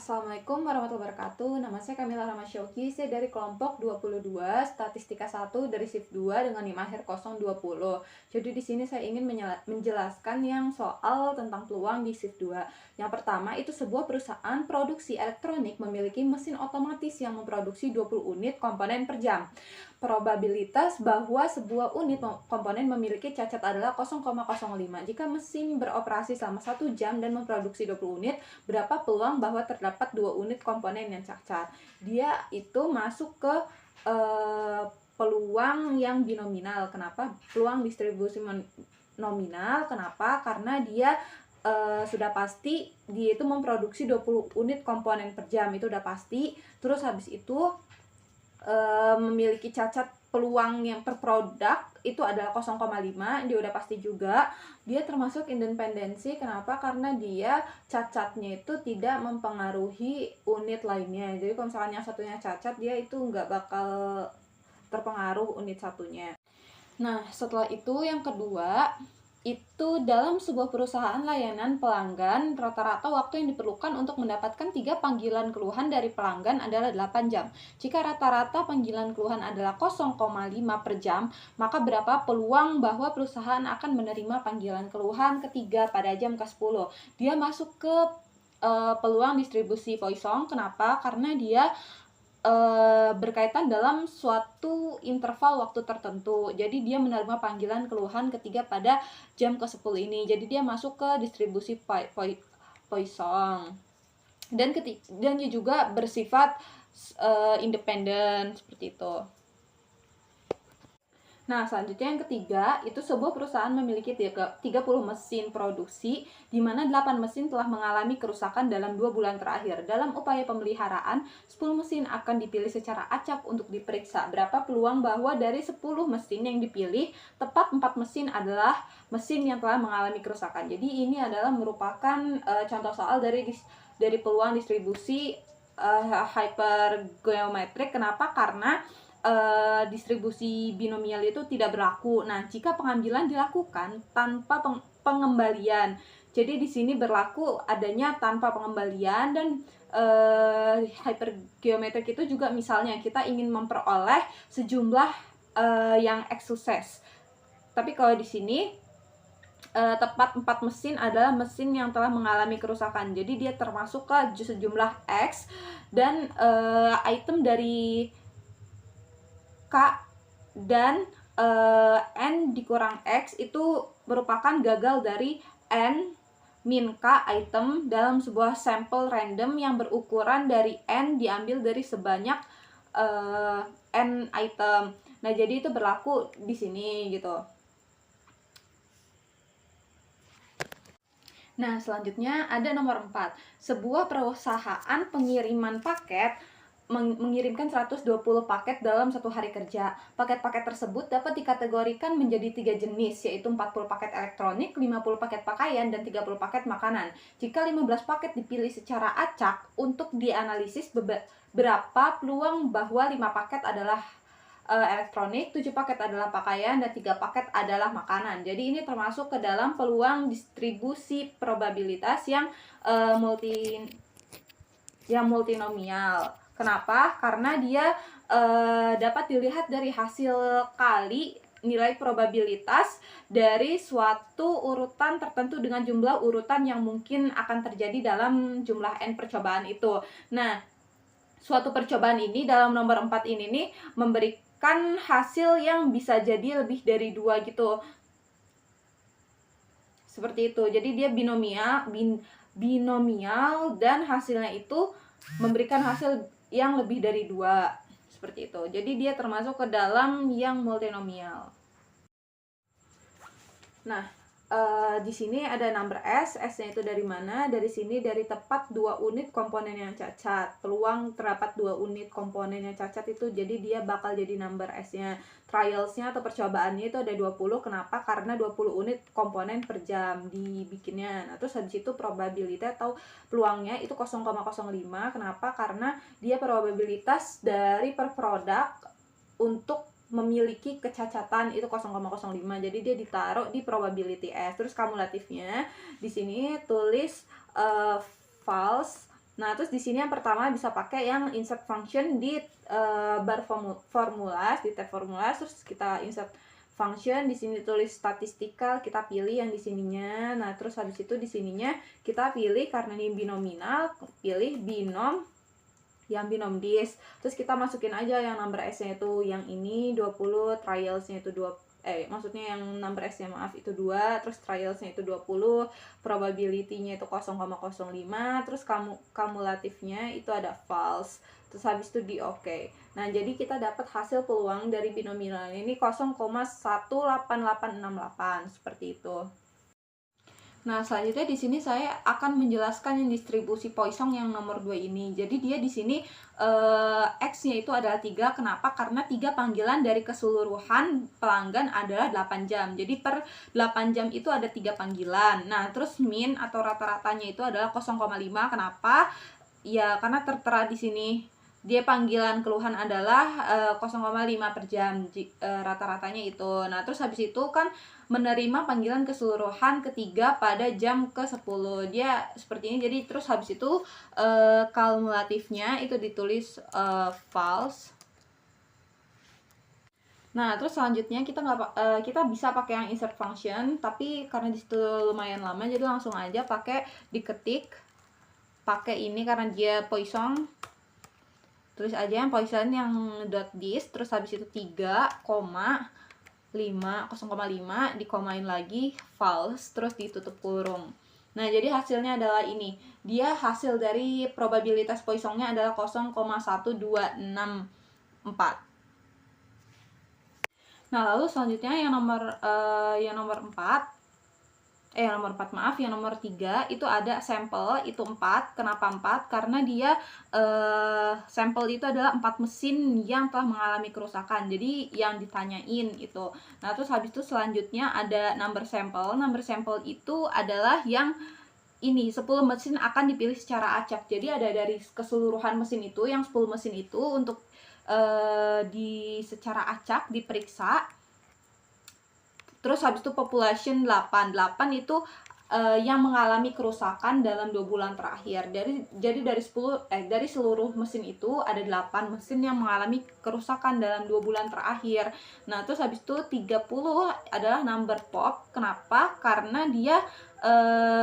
Assalamualaikum warahmatullahi wabarakatuh. Nama saya Kamila Ramasyoki. Saya dari kelompok 22, Statistika 1 dari shift 2 dengan NIM akhir 020. Jadi di sini saya ingin menjelaskan yang soal tentang peluang di shift 2. Yang pertama, itu sebuah perusahaan produksi elektronik memiliki mesin otomatis yang memproduksi 20 unit komponen per jam. Probabilitas bahwa sebuah unit komponen memiliki cacat adalah 0,05. Jika mesin beroperasi selama 1 jam dan memproduksi 20 unit, berapa peluang bahwa terdapat 2 unit komponen yang cacat? Dia itu masuk ke peluang yang binominal. Kenapa? Peluang distribusi nominal. Kenapa? Karena dia sudah pasti dia itu memproduksi 20 unit komponen per jam, itu udah pasti. Terus habis itu memiliki cacat peluang yang per produk itu adalah 0,5, dia udah pasti juga. Dia termasuk independensi. Kenapa? Karena dia cacatnya itu tidak mempengaruhi unit lainnya. Jadi kalau misalnya yang satunya cacat, dia itu nggak bakal terpengaruh unit satunya. Nah, setelah itu yang kedua, itu dalam sebuah perusahaan layanan pelanggan, rata-rata waktu yang diperlukan untuk mendapatkan 3 panggilan keluhan dari pelanggan adalah 8 jam. Jika rata-rata panggilan keluhan adalah 0,5 per jam, maka berapa peluang bahwa perusahaan akan menerima panggilan keluhan ketiga pada jam ke-10? Dia masuk ke peluang distribusi Poisson. Kenapa? Karena dia berkaitan dalam suatu interval waktu tertentu. Jadi dia menerima panggilan keluhan ketiga pada jam ke-10 ini. Jadi dia masuk ke distribusi Poisson. Dan dia juga bersifat independen seperti itu. Nah, selanjutnya yang ketiga, itu sebuah perusahaan memiliki 30 mesin produksi, di mana 8 mesin telah mengalami kerusakan dalam 2 bulan terakhir. Dalam upaya pemeliharaan, 10 mesin akan dipilih secara acak untuk diperiksa. Berapa peluang bahwa dari 10 mesin yang dipilih, tepat 4 mesin adalah mesin yang telah mengalami kerusakan. Jadi ini adalah merupakan contoh soal dari peluang distribusi hypergeometrik. Kenapa? Karena distribusi binomial itu tidak berlaku. Nah, jika pengambilan dilakukan tanpa pengembalian, jadi di sini berlaku adanya tanpa pengembalian. Dan hypergeometrik itu juga misalnya kita ingin memperoleh sejumlah yang X sukses. Tapi kalau di sini tepat 4 mesin adalah mesin yang telah mengalami kerusakan. Jadi dia termasuk ke sejumlah X, dan item dari K dan N dikurang X itu merupakan gagal dari N min K item dalam sebuah sampel random yang berukuran dari N diambil dari sebanyak N item. Nah, jadi itu berlaku di sini gitu. Nah, selanjutnya ada nomor 4. Sebuah perusahaan pengiriman paket mengirimkan 120 paket dalam 1 hari kerja. Paket-paket tersebut dapat dikategorikan menjadi 3 jenis, yaitu 40 paket elektronik, 50 paket pakaian, dan 30 paket makanan. Jika 15 paket dipilih secara acak untuk dianalisis berapa peluang bahwa 5 paket adalah elektronik, 7 paket adalah pakaian, dan 3 paket adalah makanan. Jadi ini termasuk ke dalam peluang distribusi probabilitas yang multinomial. Kenapa? Karena dia dapat dilihat dari hasil kali nilai probabilitas dari suatu urutan tertentu dengan jumlah urutan yang mungkin akan terjadi dalam jumlah N percobaan itu. Nah, suatu percobaan ini dalam nomor 4 ini nih memberikan hasil yang bisa jadi lebih dari 2 gitu. Seperti itu. Jadi dia binomial dan hasilnya itu memberikan hasil yang lebih dari 2. Seperti itu. Jadi dia termasuk ke dalam yang multinomial. Nah, di sini ada number S. S-nya itu dari mana? Dari sini, dari tepat 2 unit komponen yang cacat. Peluang terdapat 2 unit komponen yang cacat itu, jadi dia bakal jadi number S-nya. Trials-nya atau percobaannya itu ada 20. Kenapa? Karena 20 unit komponen per jam dibikinnya. Nah, terus habis itu probability atau peluangnya itu 0,05. Kenapa? Karena dia probabilitas dari per produk untuk memiliki kecacatan itu 0,05. Jadi dia ditaruh di probability S. Terus kumulatifnya di sini tulis false Nah, terus di sini yang pertama bisa pakai yang insert function di bar formula, di tab formula, terus kita insert function, di sini tulis statistical, kita pilih yang di sininya. Nah, terus habis itu di sininya kita pilih, karena ini binominal, pilih binom, yang binom dis. Terus kita masukin aja yang number S-nya itu yang ini 20, trials-nya itu 2, maksudnya yang number S-nya maaf itu 2, terus trials-nya itu 20, probability-nya itu 0,05, terus kumulatifnya itu ada false. Terus habis itu di oke. Nah, jadi kita dapat hasil peluang dari binominal ini 0,18868 seperti itu. Nah, selanjutnya di sini saya akan menjelaskan yang distribusi Poisson yang nomor 2 ini. Jadi dia di sini X-nya itu adalah 3. Kenapa? Karena 3 panggilan dari keseluruhan pelanggan adalah 8 jam. Jadi per 8 jam itu ada 3 panggilan. Nah, terus min atau rata-ratanya itu adalah 0,5. Kenapa? Ya, karena tertera di sini dia panggilan keluhan adalah 0,5 per jam, rata-ratanya itu. Nah, terus habis itu kan menerima panggilan keseluruhan ketiga pada jam ke-10. Dia seperti ini. Jadi terus habis itu kumulatifnya itu ditulis false. Nah, terus selanjutnya kita bisa pakai yang insert function, tapi karena disitu lumayan lama, jadi langsung aja pakai diketik, pakai ini karena dia Poisson. Tulis aja yang Poisson yang .dis, terus habis itu 3,5 dikomain lagi false, terus ditutup kurung. Nah, jadi hasilnya adalah ini. Dia hasil dari probabilitas Poissonnya adalah 0,1264. Nah, lalu selanjutnya yang nomor 3 itu ada sampel, itu 4. Kenapa 4? Karena dia sampel itu adalah 4 mesin yang telah mengalami kerusakan. Jadi yang ditanyain itu. Nah, terus habis itu selanjutnya ada number sampel. Number sampel itu adalah yang ini 10 mesin akan dipilih secara acak. Jadi ada dari keseluruhan mesin itu, yang 10 mesin itu untuk secara acak diperiksa. Terus habis itu population 8 itu yang mengalami kerusakan dalam 2 bulan terakhir. Jadi dari seluruh mesin itu ada 8 mesin yang mengalami kerusakan dalam 2 bulan terakhir. Nah, terus habis itu 30 adalah number pop. Kenapa? Karena dia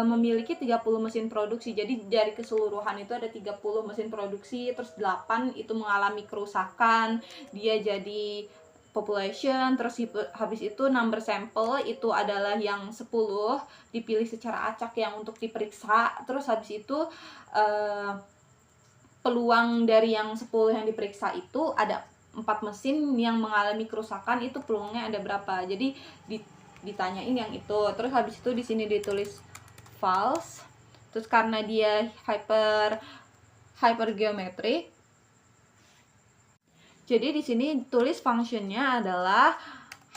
memiliki 30 mesin produksi. Jadi dari keseluruhan itu ada 30 mesin produksi, terus 8 itu mengalami kerusakan. Dia jadi population, terus habis itu number sampel itu adalah yang 10 dipilih secara acak yang untuk diperiksa. Terus habis itu peluang dari yang 10 yang diperiksa itu ada 4 mesin yang mengalami kerusakan, itu peluangnya ada berapa. Jadi ditanyain yang itu. Terus habis itu di sini ditulis false. Terus karena dia hypergeometric, jadi di sini tulis functionnya adalah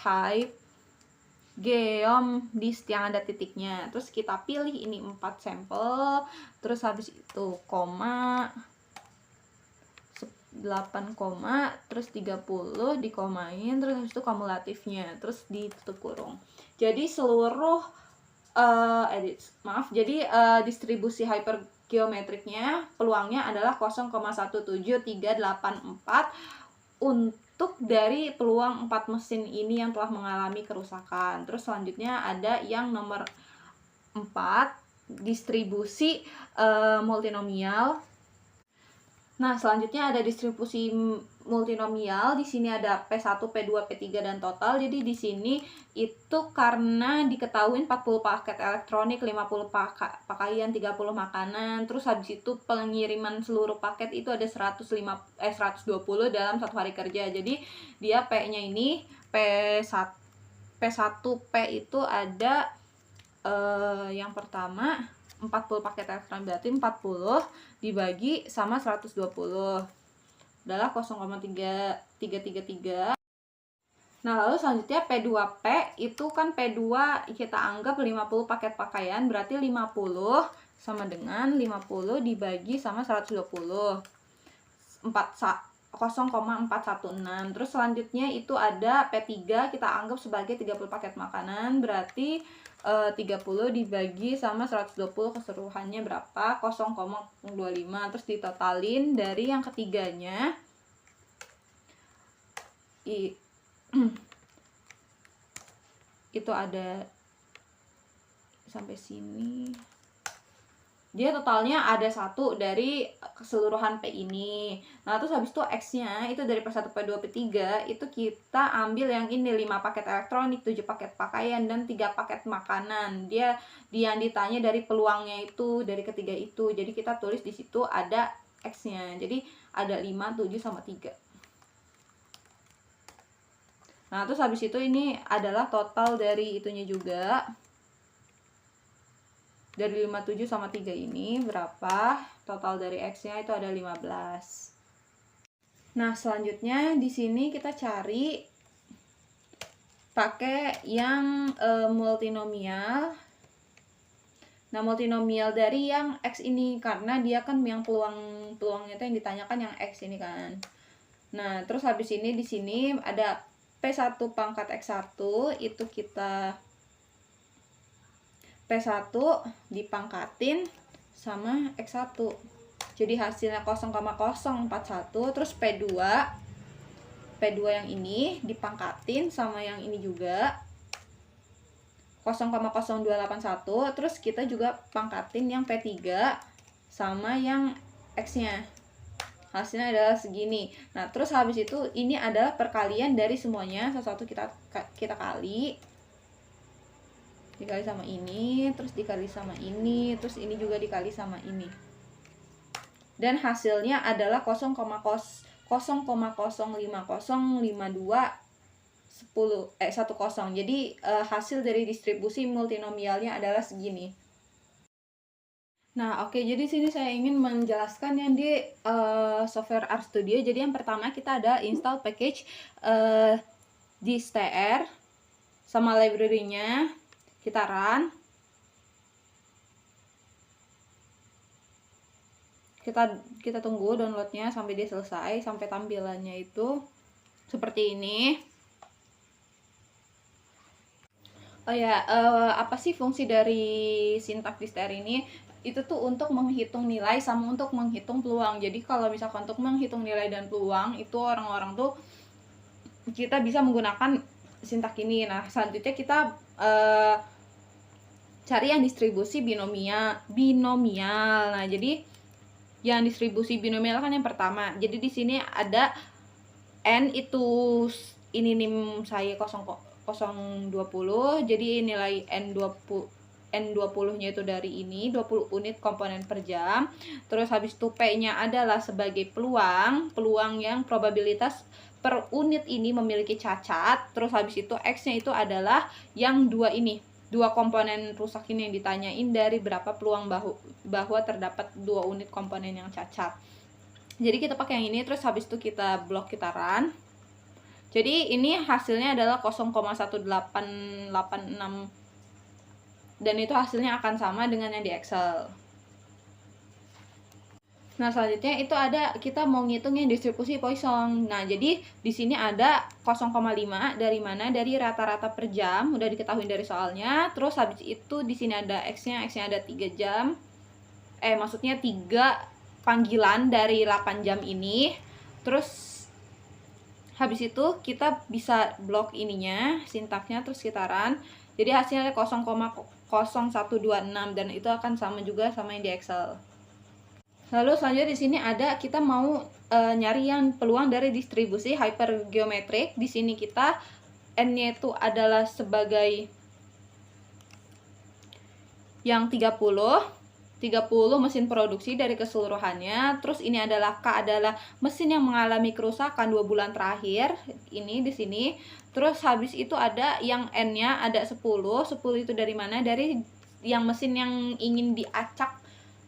hype geom-dist yang ada titiknya. Terus kita pilih ini 4 sampel, terus habis itu koma 8, terus 30 dikomain, terus habis itu kumulatifnya, terus ditutup kurung. Jadi seluruh distribusi hypergeometriknya peluangnya adalah 0,17384 untuk dari peluang 4 mesin ini yang telah mengalami kerusakan. Terus selanjutnya ada yang nomor 4, distribusi multinomial. Nah, selanjutnya ada distribusi multinomial. Di sini ada P1, P2, P3 dan total. Jadi di sini itu karena diketahui 40 paket elektronik, 50 pakaian, 30 makanan. Terus habis itu pengiriman seluruh paket itu ada 120 dalam 1 hari kerja. Jadi dia P-nya ini P1 P itu ada yang pertama 40 paket elektronik, berarti 40 dibagi sama 120 adalah 0,333. Nah, lalu selanjutnya P2P itu kan P2 kita anggap 50 paket pakaian, berarti 50 sama dengan 50 dibagi sama 120, 0,416. Terus selanjutnya itu ada P3 kita anggap sebagai 30 paket makanan, berarti 30 dibagi sama 120 keseluruhannya berapa? 0,25. Terus ditotalin dari yang ketiganya itu ada sampai sini, dia totalnya ada 1 dari keseluruhan P ini. Nah terus habis itu X nya itu dari P1, P2, P3 itu kita ambil yang ini 5 paket elektronik, 7 paket pakaian, dan 3 paket makanan. Dia yang ditanya dari peluangnya itu, dari ketiga itu. Jadi kita tulis di situ ada X nya. Jadi ada 5, 7, sama 3. Nah terus habis itu ini adalah total dari itunya juga. Dari 5, 7, sama 3 ini berapa? Total dari X nya itu ada 15. Nah selanjutnya di sini kita cari pakai yang multinomial. Nah multinomial dari yang X ini, karena dia kan yang peluangnya itu yang ditanyakan yang X ini kan. Nah terus habis ini di sini ada P1 pangkat X1, itu kita P1 dipangkatin sama X1. Jadi hasilnya 0,041. Terus P2 yang ini dipangkatin sama yang ini juga 0,0281. Terus kita juga pangkatin yang P3 sama yang X-nya. Hasilnya adalah segini. Nah, terus habis itu ini adalah perkalian dari semuanya. Satu-satu kita kali. Dikali sama ini, terus dikali sama ini, terus ini juga dikali sama ini. Dan hasilnya adalah 0,0505210. Jadi hasil dari distribusi multinomialnya adalah segini. Nah, oke, jadi sini saya ingin menjelaskan yang di software RStudio. Jadi yang pertama kita ada install package distr sama library-nya. Kita run. Kita tunggu downloadnya sampai dia selesai, sampai tampilannya itu seperti ini. Oh ya, apa sih fungsi dari syntax distr ini? Itu tuh untuk menghitung nilai sama untuk menghitung peluang. Jadi kalau misalkan untuk menghitung nilai dan peluang itu orang-orang tuh kita bisa menggunakan syntax ini. Nah selanjutnya kita cari yang distribusi binomial. Nah jadi yang distribusi binomial kan yang pertama. Jadi di sini ada n itu ini nim saya 0,20. Jadi nilai N20-nya itu dari ini 20 unit komponen per jam. Terus habis itu P-nya adalah sebagai peluang yang probabilitas per unit ini memiliki cacat. Terus habis itu X-nya itu adalah yang dua komponen rusak ini yang ditanyain dari berapa peluang bahwa terdapat 2 unit komponen yang cacat. Jadi kita pakai yang ini, terus habis itu kita blok, kita run. Jadi ini hasilnya adalah 0,1886 dan itu hasilnya akan sama dengan yang di Excel. Nah, selanjutnya itu ada kita mau ngitung yang distribusi Poisson. Nah, jadi di sini ada 0,5 dari mana? Dari rata-rata per jam, udah diketahui dari soalnya. Terus habis itu di sini ada X-nya ada 3 jam. Maksudnya 3 panggilan dari 8 jam ini. Terus habis itu kita bisa blok ininya, sintaksnya, terus kita run. Jadi hasilnya 0,0126 dan itu akan sama juga sama yang di Excel. Lalu selanjutnya di sini ada kita mau nyari yang peluang dari distribusi hypergeometrik. Di sini kita n-nya itu adalah sebagai yang 30 mesin produksi dari keseluruhannya. Terus ini adalah K adalah mesin yang mengalami kerusakan 2 bulan terakhir. Ini di sini. Terus habis itu ada yang N-nya ada 10 itu dari mana? Dari yang mesin yang ingin diacak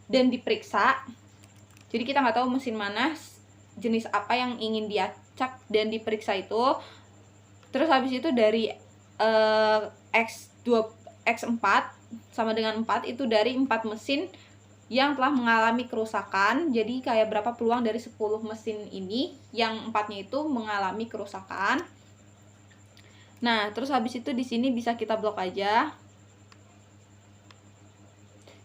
dan diperiksa. Jadi kita nggak tahu mesin mana, jenis apa yang ingin diacak dan diperiksa itu. Terus habis itu dari X4 sama dengan 4 itu dari 4 mesin yang telah mengalami kerusakan. Jadi kayak berapa peluang dari 10 mesin ini yang 4-nya itu mengalami kerusakan. Nah, terus habis itu di sini bisa kita blok aja.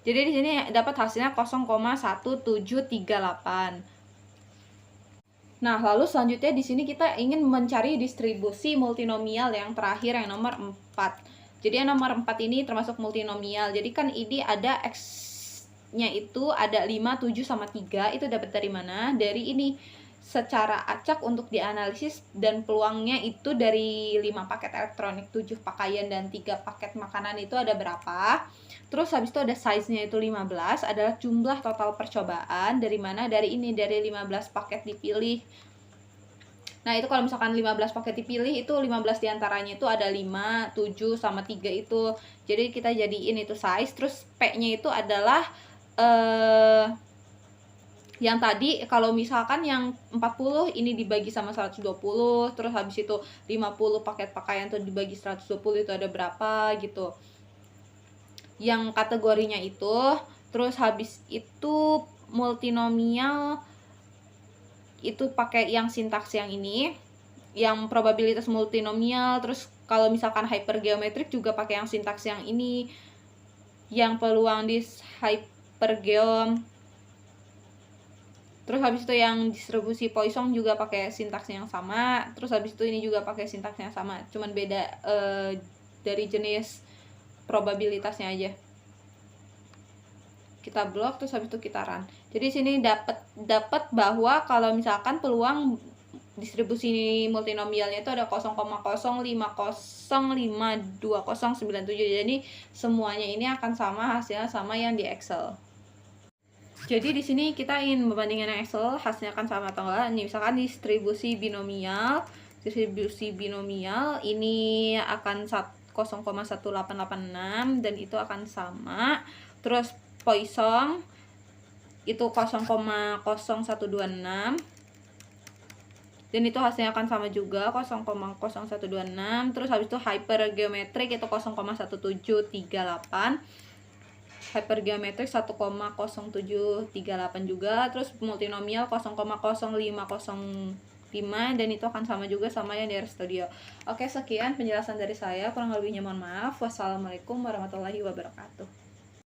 Jadi di sini dapat hasilnya 0,1738. Nah, lalu selanjutnya di sini kita ingin mencari distribusi multinomial yang terakhir, yang nomor 4. Jadi yang nomor 4 ini termasuk multinomial. Jadi kan ini ada X-nya itu ada 5, 7, sama 3. Itu dapat dari mana? Dari ini. Secara acak untuk dianalisis dan peluangnya itu dari 5 paket elektronik, 7 pakaian, dan 3 paket makanan itu ada berapa. Terus habis itu ada size-nya itu 15, adalah jumlah total percobaan. Dari mana? Dari ini, dari 15 paket dipilih. Nah, itu kalau misalkan 15 paket dipilih, itu 15 diantaranya itu ada 5, 7, sama 3 itu. Jadi kita jadiin itu size. Terus P-nya itu adalah yang tadi kalau misalkan yang 40 ini dibagi sama 120, terus habis itu 50 paket pakaian tuh dibagi 120, itu ada berapa gitu. Yang kategorinya itu, terus habis itu multinomial itu pakai yang sintaks yang ini, yang probabilitas multinomial. Terus kalau misalkan hypergeometrik juga pakai yang sintaks yang ini, yang peluang di hypergeom. Terus habis itu yang distribusi Poisson juga pakai sintaks yang sama. Terus habis itu ini juga pakai sintaks yang sama, cuman beda dari jenis probabilitasnya aja. Kita blok, terus habis itu kita run. Jadi sini dapat bahwa kalau misalkan peluang distribusi multinomialnya itu ada 0,0505097. Jadi semuanya ini akan sama, hasilnya sama yang di Excel. Jadi di sini kita ingin membandingkan yang Excel, hasilnya akan sama atau enggak. Ini misalkan distribusi binomial ini akan 0,1886 dan itu akan sama. Terus Poisson itu 0,0126 dan itu hasilnya akan sama juga, 0,0126. Terus habis itu hypergeometrik itu 0,1738, hypergeometrik 1,0738 juga. Terus multinomial 0,0505 dan itu akan sama juga sama yang dari studio. Oke, sekian penjelasan dari saya, kurang lebihnya mohon maaf. Wassalamualaikum warahmatullahi wabarakatuh.